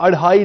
2.5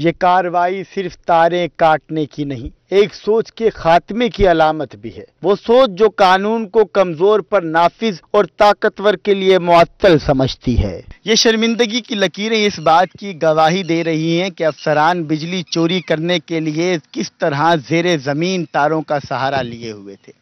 یہ کارروائی صرف تاریں کاٹنے کی نہیں، ایک سوچ کے خاتمے کی علامت بھی ہے، وہ سوچ جو قانون کو کمزور پر نافذ اور طاقتور کے لیے معطل سمجھتی ہے۔ یہ شرمندگی کی لکیریں اس بات کی گواہی دے رہی ہیں کہ افسران بجلی چوری کرنے کے لیے کس طرح زیر زمین تاروں کا سہارا لیے ہوئے تھے،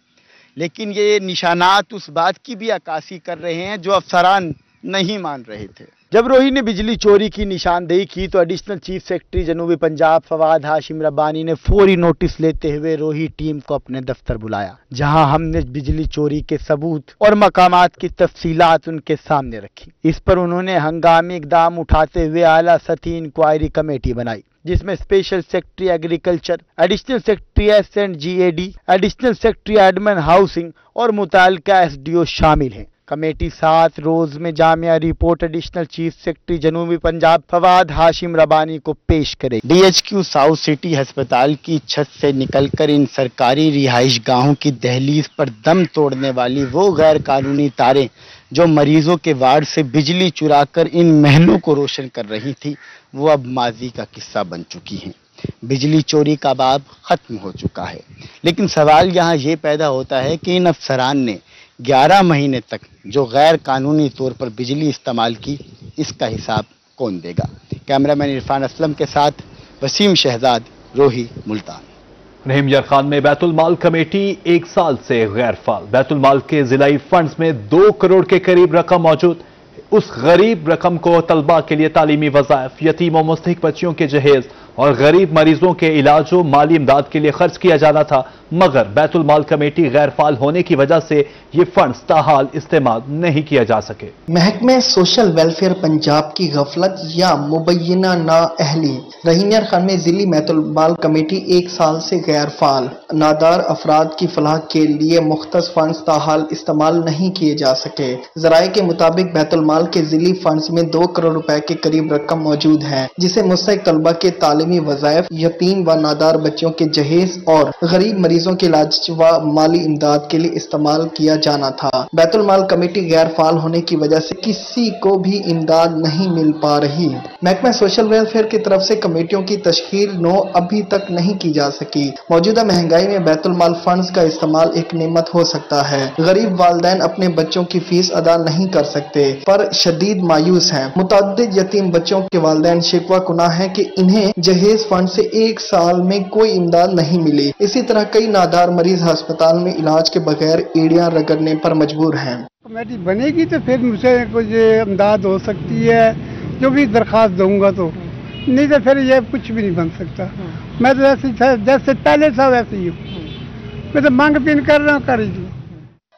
لیکن یہ نشانات اس بات کی بھی عکاسی کر رہے ہیں جو افسران نہیں مان رہے تھے۔ جب روہی نے بجلی چوری کی نشاندہی کی تو ایڈیشنل چیف سیکرٹری جنوبی پنجاب فواد ہاشم ربانی نے فوری نوٹس لیتے ہوئے روہی ٹیم کو اپنے دفتر بلایا، جہاں ہم نے بجلی چوری کے ثبوت اور مقامات کی تفصیلات ان کے سامنے رکھی۔ اس پر انہوں نے ہنگامی اقدام اٹھاتے ہوئے اعلیٰ سطحی انکوائری کمیٹی بنائی، جس میں special secretary agriculture, additional secretary S and G A D, additional secretary admin housing اور متعلقہ ایس ڈی او شامل ہیں۔ کمیٹی 7 روز میں جامعہ رپورٹ ایڈیشنل چیف سیکرٹری جنوبی پنجاب فواد ہاشم ربانی کو پیش کرے۔ D H Q South City ہسپتال کی چھت سے نکل کر ان سرکاری رہائش گاہوں کی دہلیز پر دم توڑنے والی وہ غیر قانونی تاریں جو مریضوں کے وارڈ سے بجلی چرا کر ان محلوں کو روشن کر رہی تھی، وہ اب ماضی کا قصہ بن چکی ہیں۔ بجلی چوری کا باب ختم ہو چکا ہے، لیکن سوال یہاں یہ پیدا ہوتا ہے کہ ان افسران نے 11 مہینے تک جو غیر قانونی طور پر بجلی استعمال کی، اس کا حساب کون دے گا؟ کیمرامین عرفان اسلم کے ساتھ وسیم شہزاد، روہی، ملتان۔ رحیم یار خان میں بیت المال کمیٹی 1 سال سے غیر فعال، بیت المال کے ضلعی فنڈز میں 2 کروڑ کے قریب رقم موجود، اس غریب رقم کو طلباء کے لیے تعلیمی وظائف، یتیم و مستحق بچیوں کے جہیز اور غریب مریضوں کے علاج و مالی امداد کے لیے خرچ کیا جانا تھا، مگر بیت المال کمیٹی غیر فعال ہونے کی وجہ سے یہ فنڈز تاحال استعمال نہیں کیا جا سکے۔ محکمہ سوشل ویلفیئر پنجاب کی غفلت یا مبینہ نااہلی۔ رحیم یار خان میں ضلعی بیت المال کمیٹی 1 سال سے غیر فعال، نادار افراد کی فلاح کے لیے مختص فنڈز تاحال استعمال نہیں کیے جا سکے۔ ذرائع کے مطابق بیت المال کے ضلعی فنڈز میں 2 کروڑ روپے کے قریب رقم موجود ہے، جسے مستحق طلبہ کے تعلیمی وظائف، یتیم و نادار بچوں کے جہیز اور غریب مریضوں کے علاج و مالی امداد کے لیے استعمال کیا جانا تھا۔ بیت المال کمیٹی غیر فعال ہونے کی وجہ سے کسی کو بھی امداد نہیں مل پا رہی۔ محکمہ سوشل ویلفیئر کی طرف سے کمیٹیوں کی تشکیل ابھی تک نہیں کی جا سکی۔ موجودہ مہنگائی میں بیت المال فنڈز کا استعمال ایک نعمت ہو سکتا ہے۔ غریب والدین اپنے بچوں کی فیس ادا نہیں کر سکتے پر شدید مایوس ہیں۔ متعدد یتیم بچوں کے والدین شکوہ کناہ ہیں کہ انہیں جہیز فنڈ سے 1 سال میں کوئی امداد نہیں ملی۔ اسی طرح کئی نادار مریض ہسپتال میں علاج کے بغیر ایڑیاں رگڑنے پر مجبور ہیں۔ کمیٹی بنے گی تو پھر مجھ سے کچھ امداد ہو سکتی ہے، جو بھی درخواست دوں گا تو، نہیں تو پھر یہ کچھ بھی نہیں بن سکتا۔ میں تو جیسے پہلے تھا ویسے ہی ہوں، میں تو مانگ پین کر رہا ہوں، کر ہی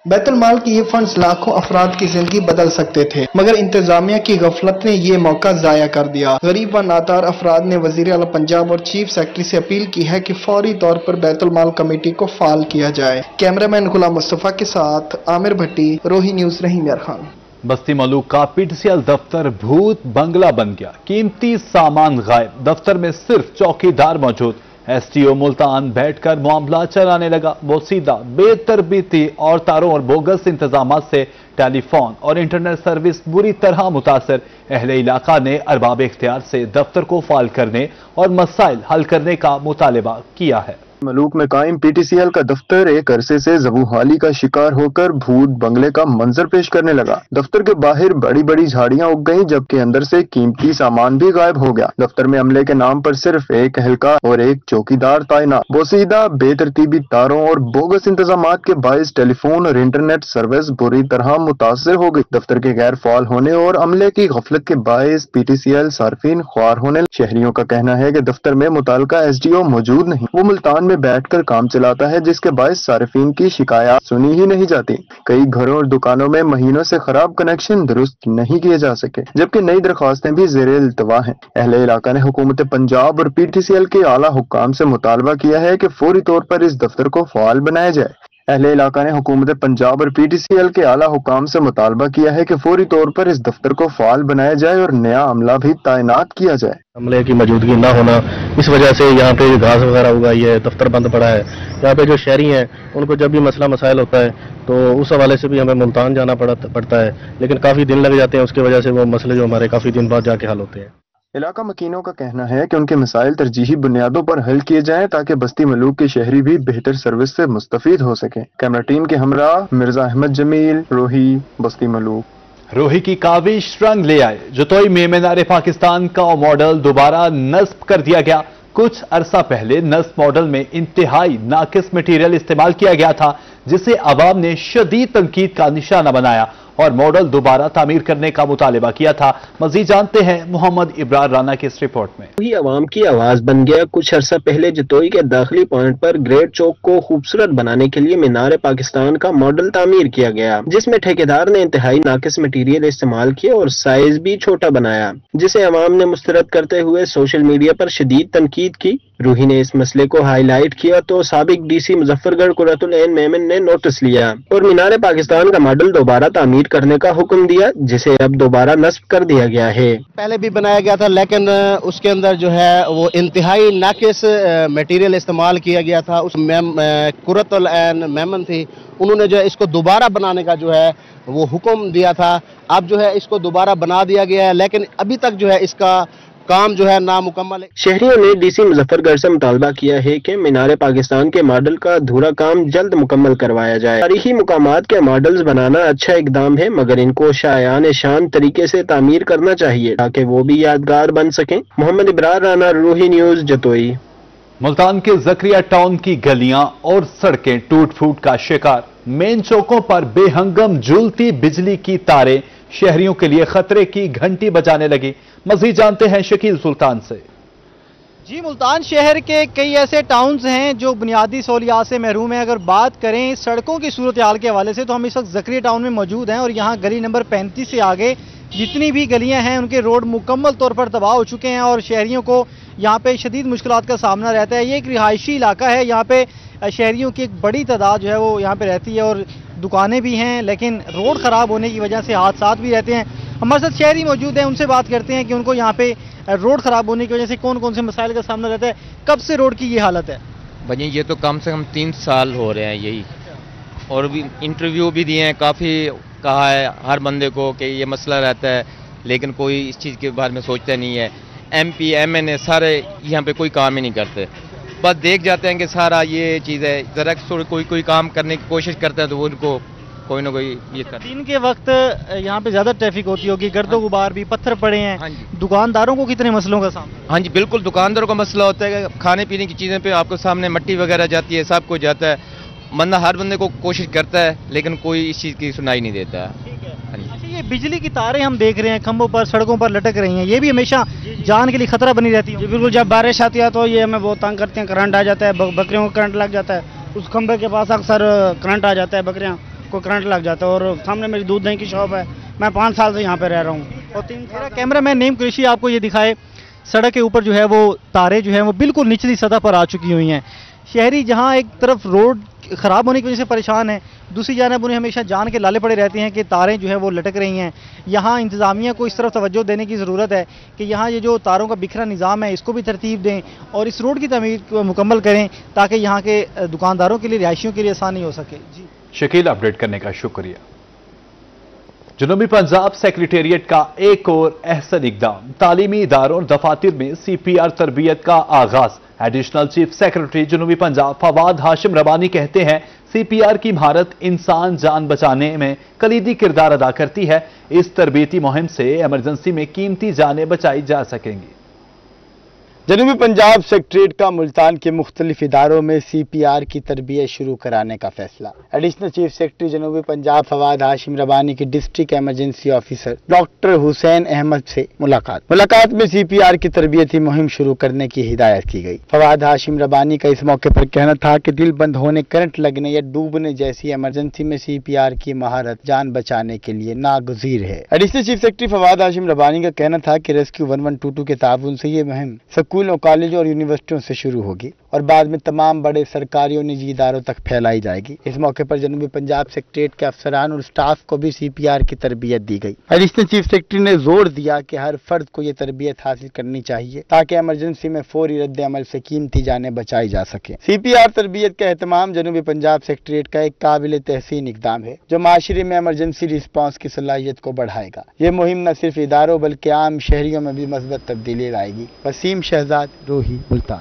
بیت المال کی یہ فنڈز لاکھوں افراد کی زندگی بدل سکتے تھے، مگر انتظامیہ کی غفلت نے یہ موقع ضائع کر دیا۔ غریب و نادار افراد نے وزیر اعلیٰ پنجاب اور چیف سیکرٹری سے اپیل کی ہے کہ فوری طور پر بیت المال کمیٹی کو فعال کیا جائے۔ کیمرامین غلام مصطفیٰ کے ساتھ عامر بھٹی، روہی نیوز، رحیم یار خان۔ بستی ملوک کا پی ٹی سی ایل دفتر بھوت بنگلہ بن گیا، قیمتی سامان غائب، دفتر میں صرف چوکی دار موجود۔ ایس ٹی او ملتان بیٹھ کر معاملہ چلانے لگا، وہ سیدھا بے تربیتی اور تاروں اور بوگس انتظامات سے ٹیلی فون اور انٹرنیٹ سروس بری طرح متاثر۔ اہل علاقہ نے ارباب اختیار سے دفتر کو فعال کرنے اور مسائل حل کرنے کا مطالبہ کیا ہے۔ ملوک میں قائم پی ٹی سی ایل کا دفتر ایک عرصے سے زبوحالی کا شکار ہو کر بھوت بنگلے کا منظر پیش کرنے لگا۔ دفتر کے باہر بڑی بڑی جھاڑیاں اگ گئیں، جبکہ اندر سے قیمتی سامان بھی غائب ہو گیا۔ دفتر میں عملے کے نام پر صرف ایک اہلکار اور ایک چوکیدار تعینات۔ بوسیدہ بے ترتیبی تاروں اور بوگس انتظامات کے باعث ٹیلی فون اور انٹرنیٹ سروس بری طرح متاثر ہو گئی۔ دفتر کے غیر فعال ہونے اور عملے کی غفلت کے باعث پی ٹی سی ایل صارفین خوار ہونے لگے۔ شہریوں کا کہنا ہے کہ دفتر میں متعلقہ ایس ڈی او موجود نہیں، وہ ملتان میں بیٹھ کر کام چلاتا ہے، جس کے باعث صارفین کی شکایات سنی ہی نہیں جاتی۔ کئی گھروں اور دکانوں میں مہینوں سے خراب کنیکشن درست نہیں کیے جا سکے، جبکہ نئی درخواستیں بھی زیر التوا ہیں۔ اہل علاقہ نے حکومت پنجاب اور پی ٹی سی ایل کے اعلیٰ حکام سے مطالبہ کیا ہے کہ فوری طور پر اس دفتر کو فعال بنایا جائے۔ اہل علاقہ نے حکومت پنجاب اور پی ٹی سی ایل کے اعلیٰ حکام سے مطالبہ کیا ہے کہ فوری طور پر اس دفتر کو فعال بنایا جائے اور نیا عملہ بھی تعینات کیا جائے۔ عملے کی موجودگی نہ ہونا، اس وجہ سے یہاں پہ گھاس وغیرہ اگائی ہے، دفتر بند پڑا ہے۔ یہاں پہ جو شہری ہیں ان کو جب بھی مسئلہ مسائل ہوتا ہے تو اس حوالے سے بھی ہمیں ملتان جانا پڑتا ہے، لیکن کافی دن لگ جاتے ہیں، اس کی وجہ سے وہ مسئلے جو ہمارے کافی دن بعد جا کے حل ہوتے ہیں۔ علاقہ مکینوں کا کہنا ہے کہ ان کے مسائل ترجیحی بنیادوں پر حل کیے جائیں تاکہ بستی ملوک کے شہری بھی بہتر سروس سے مستفید ہو سکیں۔ کیمرہ ٹیم کے ہمراہ مرزا احمد جمیل، روہی، بستی ملوک۔ روہی کی کاوش رنگ لے آئے، جتوئی میں مینار پاکستان کا ماڈل دوبارہ نصب کر دیا گیا۔ کچھ عرصہ پہلے نصب ماڈل میں انتہائی ناقص مٹیریل استعمال کیا گیا تھا، جسے عوام نے شدید تنقید کا نشانہ بنایا اور ماڈل دوبارہ تعمیر کرنے کا مطالبہ کیا تھا۔ مزید جانتے ہیں محمد ابرار رانا کی اس رپورٹ میں۔ وہی عوام کی آواز بن گیا۔ کچھ عرصہ پہلے جتوئی کے داخلی پوائنٹ پر گریٹ چوک کو خوبصورت بنانے کے لیے مینار پاکستان کا ماڈل تعمیر کیا گیا، جس میں ٹھیکیدار نے انتہائی ناقص مٹیریل استعمال کیا اور سائز بھی چھوٹا بنایا، جسے عوام نے مسترد کرتے ہوئے سوشل میڈیا پر شدید تنقید کی۔ روہی نے اس مسئلے کو ہائی لائٹ کیا تو سابق ڈی سی مظفر گڑھ قرۃ العین میمن نے نوٹس لیا اور مینار پاکستان کا ماڈل دوبارہ تعمیر کرنے کا حکم دیا، جسے اب دوبارہ نصب کر دیا گیا ہے۔ پہلے بھی بنایا گیا تھا لیکن اس کے اندر جو ہے وہ انتہائی ناقص میٹیریل استعمال کیا گیا تھا۔ اس قرۃ العین میمن تھی، انہوں نے جو ہے اس کو دوبارہ بنانے کا جو ہے وہ حکم دیا تھا۔ اب جو ہے اس کو دوبارہ بنا دیا گیا ہے، لیکن ابھی تک جو ہے اس کا کام جو ہے نامکمل ہے۔ شہریوں نے ڈی سی مظفر گڑھ سے مطالبہ کیا ہے کہ مینار پاکستان کے ماڈل کا ادھورا کام جلد مکمل کروایا جائے۔ تاریخی مقامات کے ماڈلز بنانا اچھا اقدام ہے، مگر ان کو شایان شان طریقے سے تعمیر کرنا چاہیے تاکہ وہ بھی یادگار بن سکیں۔ محمد ابرار رانا، روہی نیوز، جتوئی۔ ملتان کے زکریہ ٹاؤن کی گلیاں اور سڑکیں ٹوٹ پھوٹ کا شکار، مین چوکوں پر بے ہنگم جھولتی بجلی کی تاریں شہریوں کے لیے خطرے کی گھنٹی بجانے لگی۔ مزید جانتے ہیں شکیل سلطان سے۔ جی، ملتان شہر کے کئی ایسے ٹاؤنز ہیں جو بنیادی سہولیات سے محروم ہیں۔ اگر بات کریں سڑکوں کی صورتحال کے حوالے سے تو ہم اس وقت زکریہ ٹاؤن میں موجود ہیں اور یہاں گلی نمبر 35 سے آگے جتنی بھی گلیاں ہیں ان کے روڈ مکمل طور پر تباہ ہو چکے ہیں اور شہریوں کو یہاں پہ شدید مشکلات کا سامنا رہتا ہے۔ یہ ایک رہائشی علاقہ ہے، یہاں پہ شہریوں کی ایک بڑی تعداد جو ہے وہ یہاں پہ رہتی ہے اور دکانیں بھی ہیں، لیکن روڈ خراب ہونے کی وجہ سے حادثات بھی رہتے ہیں۔ ہمارے ساتھ شہری موجود ہیں، ان سے بات کرتے ہیں کہ ان کو یہاں پہ روڈ خراب ہونے کی وجہ سے کون کون سے مسائل کا سامنا رہتا ہے، کب سے روڈ کی یہ حالت ہے؟ بھائی یہ تو کم سے کم 3 سال ہو رہے ہیں یہی، اور بھی انٹرویو بھی دیے ہیں، کافی کہا ہے ہر بندے کو کہ یہ مسئلہ رہتا ہے، لیکن کوئی اس چیز کے بارے میں سوچتا نہیں ہے۔ ایم پی ایم این اے سارے یہاں پہ کوئی کام ہی نہیں کرتے، بس دیکھ جاتے ہیں کہ سارا یہ چیز ہے، ذرا کوئی کام کرنے کی کوشش کرتے ہیں تو وہ ان کو کوئی نہ کوئی یہ کرتے ہیں۔ دن کے وقت یہاں پہ زیادہ ٹریفک ہوتی ہوگی، گرد و غبار بھی، پتھر پڑے ہیں، ہاں جی، دکانداروں کو کتنے مسئلوں کا سامنا؟ ہاں جی بالکل، دکانداروں کا مسئلہ ہوتا ہے کہ کھانے پینے کی چیزیں پہ آپ کو سامنے مٹی وغیرہ جاتی ہے، سب کچھ جاتا ہے، بندہ ہر بندے کو کوشش کرتا ہے لیکن کوئی اس چیز کی سنائی نہیں دیتا ہے۔ اچھا، یہ بجلی کی تاریں ہم دیکھ رہے ہیں کھمبوں پر، سڑکوں پر لٹک رہی ہیں، یہ بھی ہمیشہ جان کے لیے خطرہ بنی رہتی ہے؟ جی بالکل، جب بارش آتی ہے تو یہ ہمیں بہت تنگ کرتے ہیں، کرنٹ آ جاتا ہے، بکریوں کو کرنٹ لگ جاتا ہے، اس کھمبے کے پاس اکثر کرنٹ آ جاتا ہے، بکریاں کو کرنٹ لگ جاتا ہے، اور سامنے میری دودھ دہی کی شاپ ہے، میں 5 سال سے یہاں پہ رہ رہا ہوں۔ اور 3 میرا کیمرہ مین نیم قریشی آپ کو یہ دکھائے، سڑک کے اوپر جو ہے وہ تاریں جو ہیں وہ بالکل نچلی سطح پر آ چکی ہوئی ہیں۔ شہری جہاں ایک طرف روڈ خراب ہونے کی وجہ سے پریشان ہیں، دوسری جانب انہیں ہمیشہ جان کے لالے پڑے رہتے ہیں کہ تاریں جو ہے وہ لٹک رہی ہیں۔ یہاں انتظامیہ کو اس طرف توجہ دینے کی ضرورت ہے کہ یہاں یہ جو تاروں کا بکھرا نظام ہے اس کو بھی ترتیب دیں اور اس روڈ کی تعمیر کو مکمل کریں تاکہ یہاں کے دکانداروں کے لیے، رہائشیوں کے لیے آسانی ہو سکے۔ جی شکیل، اپڈیٹ کرنے کا شکریہ۔ جنوبی پنجاب سیکریٹریٹ کا ایک اور احسن اقدام، تعلیمی اداروں اور دفاتر میں CPR تربیت کا آغاز۔ ایڈیشنل چیف سیکریٹری جنوبی پنجاب فواد ہاشم ربانی کہتے ہیں CPR کی مہارت انسان جان بچانے میں کلیدی کردار ادا کرتی ہے۔ اس تربیتی مہم سے ایمرجنسی میں قیمتی جانیں بچائی جا سکیں گی۔ جنوبی پنجاب سیکریٹریٹ کا ملتان کے مختلف اداروں میں CPR کی تربیت شروع کرانے کا فیصلہ۔ ایڈیشنل چیف سیکریٹری جنوبی پنجاب فواد ہاشم ربانی کی ڈسٹرکٹ ایمرجنسی آفیسر ڈاکٹر حسین احمد سے ملاقات میں CPR کی تربیتی مہم شروع کرنے کی ہدایت کی گئی۔ فواد ہاشم ربانی کا اس موقع پر کہنا تھا کہ دل بند ہونے، کرنٹ لگنے یا ڈوبنے جیسی ایمرجنسی میں CPR کی مہارت جان بچانے کے لیے ناگزیر ہے۔ Additional chief secretary Fawad Hashim ربانی کا کہنا تھا کہ ریسکیو 1122 کے تعاون سے یہ مہم سکول اسکولوں، کالجوں اور یونیورسٹیوں سے شروع ہوگی اور بعد میں تمام بڑے سرکاری اور نجی اداروں تک پھیلائی جائے گی۔ اس موقع پر جنوبی پنجاب سیکریٹریٹ کے افسران اور سٹاف کو بھی CPR کی تربیت دی گئی۔ ایڈیشنل چیف سیکریٹری نے زور دیا کہ ہر فرد کو یہ تربیت حاصل کرنی چاہیے تاکہ ایمرجنسی میں فوری رد عمل سے قیمتی جانیں بچائی جا سکیں۔ CPR تربیت کا اہتمام جنوبی پنجاب سیکریٹریٹ کا ایک قابل تحسین اقدام ہے جو معاشرے میں ایمرجنسی رسپانس کی صلاحیت کو بڑھائے گا۔ یہ مہم نہ صرف اداروں بلکہ عام شہریوں میں بھی مثبت تبدیلی لائے گی۔ وسیم شہزاد، روہی، ملتان۔